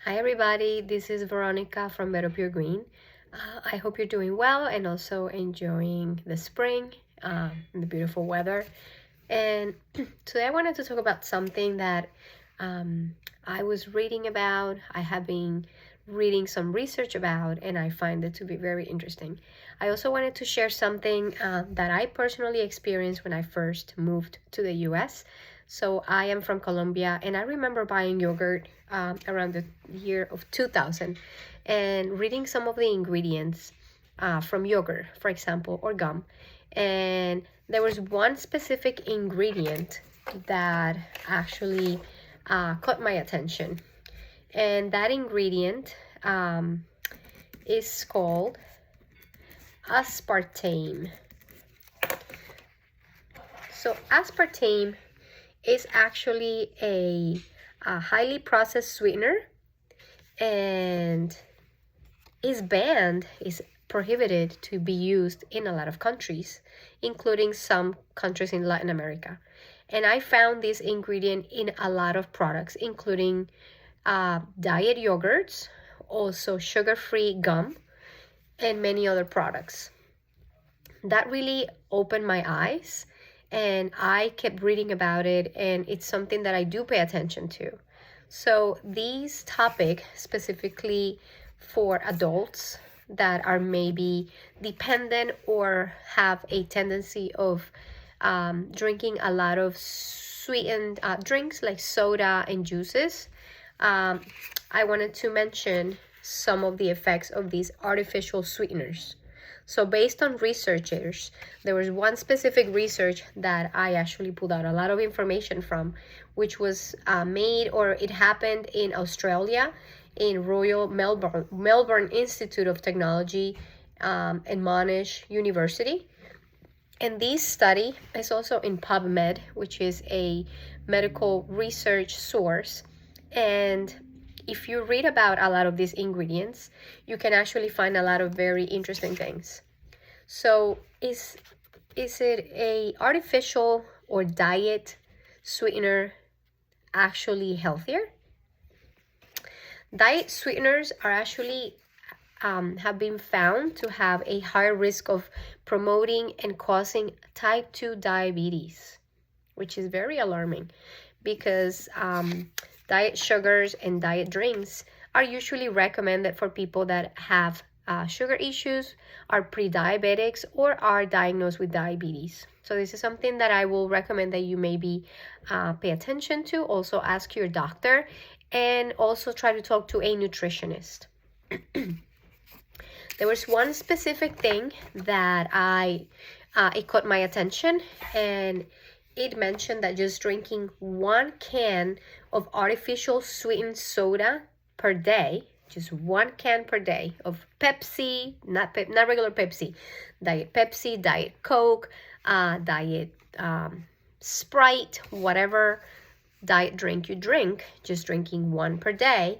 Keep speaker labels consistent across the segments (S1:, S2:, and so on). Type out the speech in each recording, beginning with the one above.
S1: Hi everybody, this is Veronica from Better Pure Green. I hope you're doing well and also enjoying the spring and the beautiful weather. And today I wanted to talk about something that I was reading about. I have been reading some research about, and I find it to be very interesting. I also wanted to share something that I personally experienced when I first moved to the US. So I am from Colombia, and I remember buying yogurt around the year of 2000 and reading some of the ingredients from yogurt, for example, or gum. And there was one specific ingredient that actually caught my attention. And that ingredient is called aspartame. So aspartame is actually a highly processed sweetener and is banned, is prohibited to be used in a lot of countries, including some countries in Latin America. And I found this ingredient in a lot of products, including diet yogurts, also sugar-free gum, and many other products. That really opened my eyes, and I kept reading about it, and it's something that I do pay attention to. So this topic specifically for adults that are maybe dependent or have a tendency of drinking a lot of sweetened drinks like soda and juices, I wanted to mention some of the effects of these artificial sweeteners. So based on researchers, there was one specific research that I actually pulled out a lot of information from, which was made, or it happened in Australia, in Royal Melbourne Institute of Technology and Monash University. And this study is also in PubMed, which is a medical research source. And if you read about a lot of these ingredients, you can actually find a lot of very interesting things. So is it a artificial or diet sweetener actually healthier? Diet sweeteners are actually have been found to have a higher risk of promoting and causing type 2 diabetes, which is very alarming because diet sugars and diet drinks are usually recommended for people that have sugar issues, are pre-diabetics, or are diagnosed with diabetes. So this is something that I will recommend that you maybe pay attention to. Also ask your doctor, and also try to talk to a nutritionist. There was one specific thing that it caught my attention, and it mentioned that just drinking 1 can of artificial sweetened soda per day, just 1 can per day of Pepsi, not regular Pepsi, Diet Pepsi, Diet Coke, Diet Sprite, whatever diet drink you drink, just drinking 1 per day,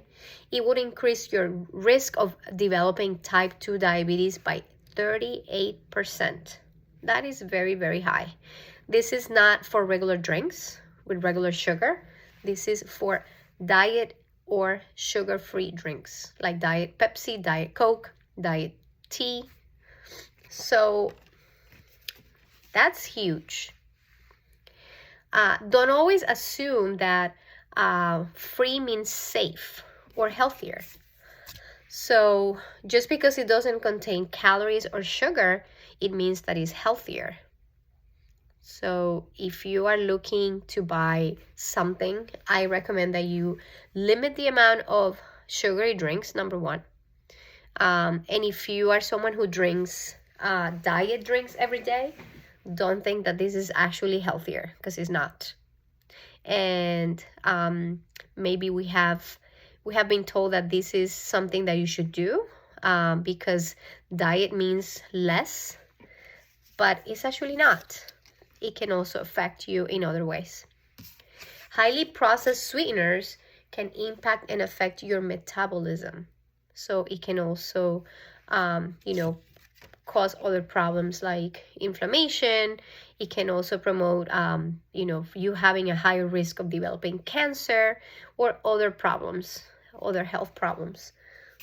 S1: it would increase your risk of developing type 2 diabetes by 38%. That is very, very high. This is not for regular drinks with regular sugar. This is for diet or sugar-free drinks like Diet Pepsi, Diet Coke, Diet Tea. So that's huge. Don't always assume that free means safe or healthier. So just because it doesn't contain calories or sugar, it means that it's healthier. So if you are looking to buy something, I recommend that you limit the amount of sugary drinks, number one. And if you are someone who drinks diet drinks every day, don't think that this is actually healthier, because it's not. And maybe we have been told that this is something that you should do because diet means less, but it's actually not. It can also affect you in other ways. Highly processed sweeteners can impact and affect your metabolism. So it can also, cause other problems like inflammation. It can also promote, you having a higher risk of developing cancer or other problems other health problems.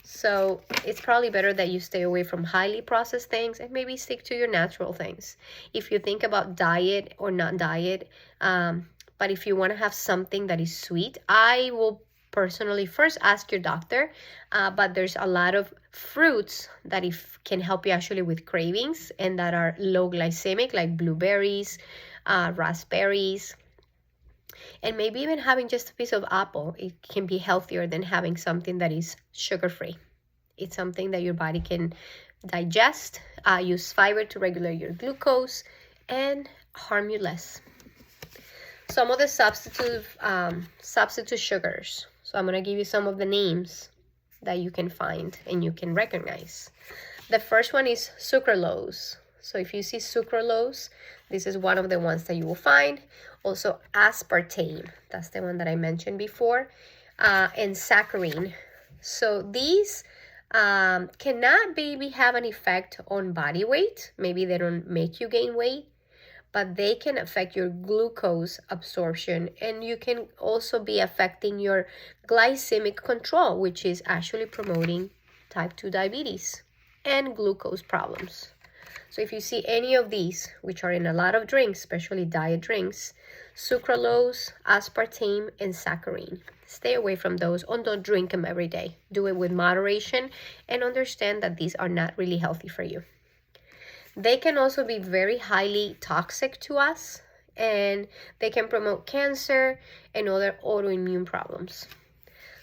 S1: So it's probably better that you stay away from highly processed things and maybe stick to your natural things. If you think about diet or not diet, but if you want to have something that is sweet, I will personally first ask your doctor, but there's a lot of fruits that can help you actually with cravings and that are low glycemic, like blueberries, raspberries, and maybe even having just a piece of apple. It can be healthier than having something that is sugar-free. It's something that your body can digest, use fiber to regulate your glucose, and harm you less. Some of the substitute sugars. So I'm going to give you some of the names that you can find and you can recognize. The first one is sucralose. So if you see sucralose, this is one of the ones that you will find. Also aspartame, that's the one that I mentioned before, and saccharin. So these cannot maybe have an effect on body weight. Maybe they don't make you gain weight, but they can affect your glucose absorption, and you can also be affecting your glycemic control, which is actually promoting type 2 diabetes and glucose problems. So if you see any of these, which are in a lot of drinks, especially diet drinks, sucralose, aspartame, and saccharin, stay away from those, and don't drink them every day. Do it with moderation and understand that these are not really healthy for you. They can also be very highly toxic to us, and they can promote cancer and other autoimmune problems.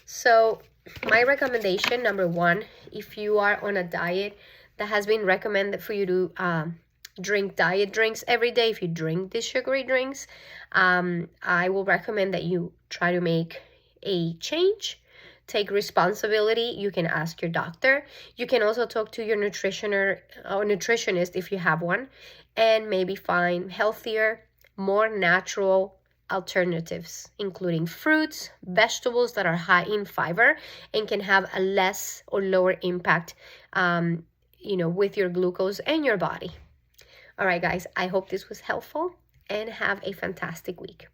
S1: So my recommendation, number one, if you are on a diet that has been recommended for you to drink diet drinks every day, if you drink these sugary drinks, I will recommend that you try to make a change. Take responsibility. You can ask your doctor. You can also talk to your nutritionist if you have one, and maybe find healthier, more natural alternatives, including fruits, vegetables that are high in fiber and can have a less or lower impact, with your glucose and your body. All right, guys, I hope this was helpful, and have a fantastic week.